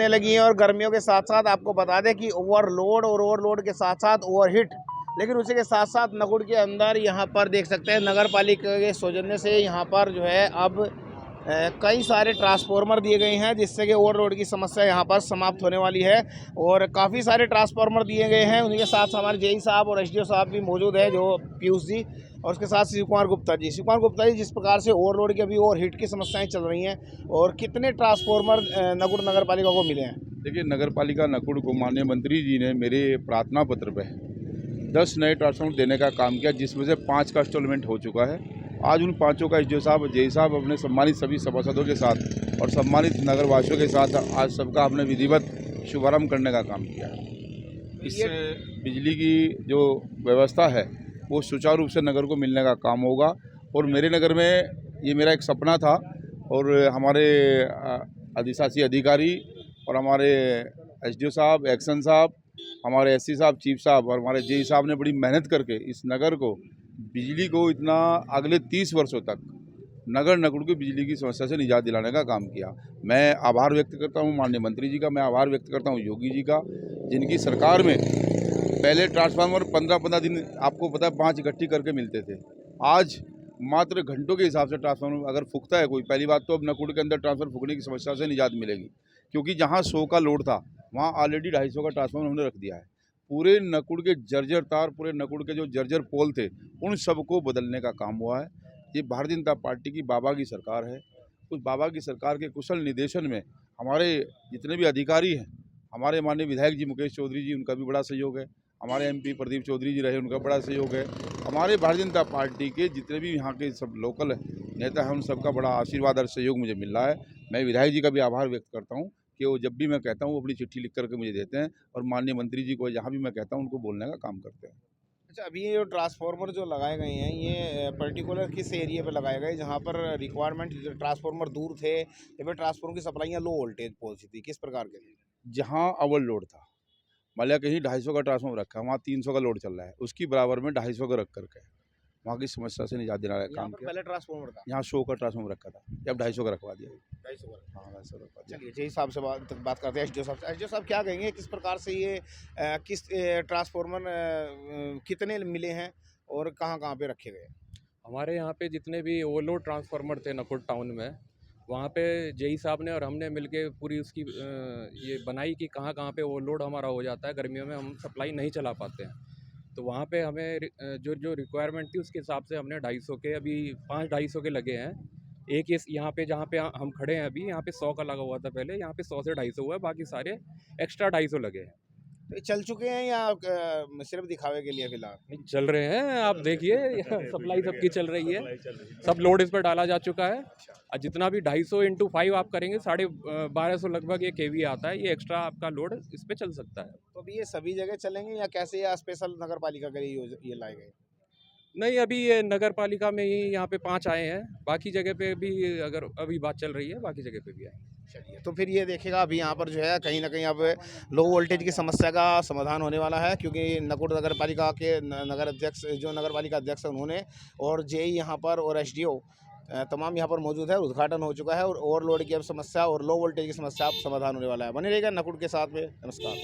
होने लगी हैं और गर्मियों के साथ साथ आपको बता दें कि ओवरलोड और ओवरलोड के साथ साथ ओवरहीट, लेकिन उसी के साथ साथ नकुड़ के अंदर यहाँ पर देख सकते हैं नगर पालिका के सौजन्य से यहाँ पर जो है अब कई सारे ट्रांसफार्मर दिए गए हैं, जिससे कि ओवरलोड की समस्या यहाँ पर समाप्त होने वाली है। और काफ़ी सारे ट्रांसफार्मर दिए गए हैं, उन्हीं के साथ हमारे जेई साहब और एसडीओ साहब भी मौजूद है, जो पीयूष जी, और उसके साथ शिव कुमार गुप्ता जी। शिव कुमार गुप्ता जी, जिस प्रकार से ओवरलोड की अभी ओवरहीट की समस्याएं चल रही हैं, और कितने ट्रांसफार्मर नकुड़ नगर पालिका को मिले हैं? देखिए, नगर पालिका नकुड़ को माननीय मंत्री जी ने मेरे प्रार्थना पत्र पे 10 नए ट्रांसफार्मर देने का काम किया, जिसमें से 5 का इंस्टॉलमेंट हो चुका है। आज उन 5 का एसडीओ साहब, जेई साहब अपने सम्मानित सभी सभासदों के साथ और सम्मानित नगरवासियों के साथ आज सबका आपने विधिवत शुभारंभ करने का काम किया है। इससे बिजली की जो व्यवस्था है वो सुचारू रूप से नगर को मिलने का काम होगा। और मेरे नगर में ये मेरा एक सपना था, और हमारे अधिशासी अधिकारी और हमारे एसडीओ साहब, एक्शन साहब, हमारे एससी साहब, चीफ साहब और हमारे जेई साहब ने बड़ी मेहनत करके इस नगर को बिजली को इतना अगले 30 वर्षों तक नगर नकुड़ की बिजली की समस्या से निजात दिलाने का काम किया। मैं आभार व्यक्त करता हूँ माननीय मंत्री जी का, मैं आभार व्यक्त करता हूँ योगी जी का, जिनकी सरकार में पहले ट्रांसफार्मर 15-15 दिन आपको पता है 5 इकट्ठी करके मिलते थे। आज मात्र घंटों के हिसाब से ट्रांसफार्मर अगर फूकता है कोई, पहली बात तो अब नकुड़ के अंदर ट्रांसफार्मर फूकने की समस्या से निजात मिलेगी, क्योंकि जहाँ 100 का लोड था वहाँ ऑलरेडी 250 का ट्रांसफार्मर हमने रख दिया है। पूरे नकुड़ के जर्जर तार, पूरे नकुड़ के जो जर्जर पोल थे, उन सबको बदलने का काम हुआ है। ये भारतीय जनता पार्टी की बाबा की सरकार है। उस बाबा की सरकार के कुशल निर्देशन में हमारे जितने भी अधिकारी हैं, हमारे माननीय विधायक जी मुकेश चौधरी जी, उनका भी बड़ा सहयोग है। हमारे एमपी प्रदीप चौधरी जी रहे, उनका बड़ा सहयोग है। हमारे भारतीय जनता पार्टी के जितने भी यहाँ के सब लोकल नेता हैं, उन सबका बड़ा आशीर्वाद और सहयोग मुझे मिल रहा है। मैं विधायक जी का भी आभार व्यक्त करता हूँ कि वो जब भी मैं कहता हूँ वो अपनी चिट्ठी लिख करके मुझे देते हैं, और माननीय मंत्री जी को जहाँ भी मैं कहता हूँ उनको बोलने का काम करते हैं। अच्छा, अभी ये जो ट्रांसफार्मर जो लगाए गए हैं, ये पर्टिकुलर किस एरिया पे लगाए गए, जहाँ पर रिक्वायरमेंट ट्रांसफार्मर दूर थे या फिर ट्रांसफार्मर की सप्लाइयाँ लो वोल्टेज पहुँची थी, किस प्रकार के? जहाँ ओवरलोड था, मान लिया कहीं 250 का ट्रांसफार्मर रखा है, वहाँ 300 का लोड चल रहा है, उसकी बराबर में 250 का रख करके वहाँ की समस्या से निजात दिलाने का काम किया। पहले ट्रांसफार्मर था, यहाँ 100 का ट्रांसफार्मर रखा था, अब 250 का रखवा दिया। 250 का। हाँ, 250 रखवा दिया। चलिए, जेई साहब से बात करते हैं, एसडीओ साहब से। एसडीओ साहब, क्या कहेंगे, किस प्रकार से ये किस ट्रांसफार्मर कितने मिले हैं और कहाँ-कहाँ पे रखे गए? हमारे यहाँ पे जितने भी ओवरलोड ट्रांसफार्मर थे नकुड़ टाउन में, वहाँ पे जेई साहब ने और हमने मिलके पूरी उसकी ये बनाई कि कहाँ कहाँ पे ओवरलोड हमारा हो जाता है, गर्मियों में हम सप्लाई नहीं चला पाते हैं। तो वहाँ पे हमें जो जो रिक्वायरमेंट थी उसके हिसाब से हमने 250 के, अभी 5-250 के लगे हैं। एक इस यहाँ पे जहाँ पे हम खड़े हैं अभी, यहाँ पे 100 का लगा हुआ था पहले, यहाँ पे 100 से 250 हुआ है, बाकी सारे एक्स्ट्रा 250 लगे हैं। तो ये चल चुके हैं या सिर्फ दिखावे के लिए फिलहाल? नहीं, चल रहे हैं, आप देखिए सप्लाई सबकी चल रही है, सब लोड इस पर डाला जा चुका है। और जितना भी 250 × 5 आप करेंगे, 1250 लगभग ये केवी आता है, ये एक्स्ट्रा आपका लोड इस पे चल सकता है। तो अभी ये सभी जगह चलेंगे या कैसे, या स्पेशल नगर पालिका के लिए ये लाए गए? नहीं, अभी ये नगर पालिका में ही यहाँ पे 5 आए हैं, बाकी जगह पे भी अगर अभी बात चल रही है, बाकी जगह पे भी आए। चलिए, तो फिर ये देखेगा अभी यहाँ पर जो है कहीं ना कहीं अब लो वोल्टेज की समस्या का समाधान होने वाला है, क्योंकि नकुड़ नगर पालिका के नगर अध्यक्ष, जो नगर पालिका अध्यक्ष है, उन्होंने और जेई यहाँ पर और एसडीओ तमाम यहाँ पर मौजूद है, उद्घाटन हो चुका है, और ओवरलोड की अब समस्या और लो वोल्टेज की समस्या अब समाधान होने वाला है। बने रहेगा नकुड़ के साथ में। नमस्कार।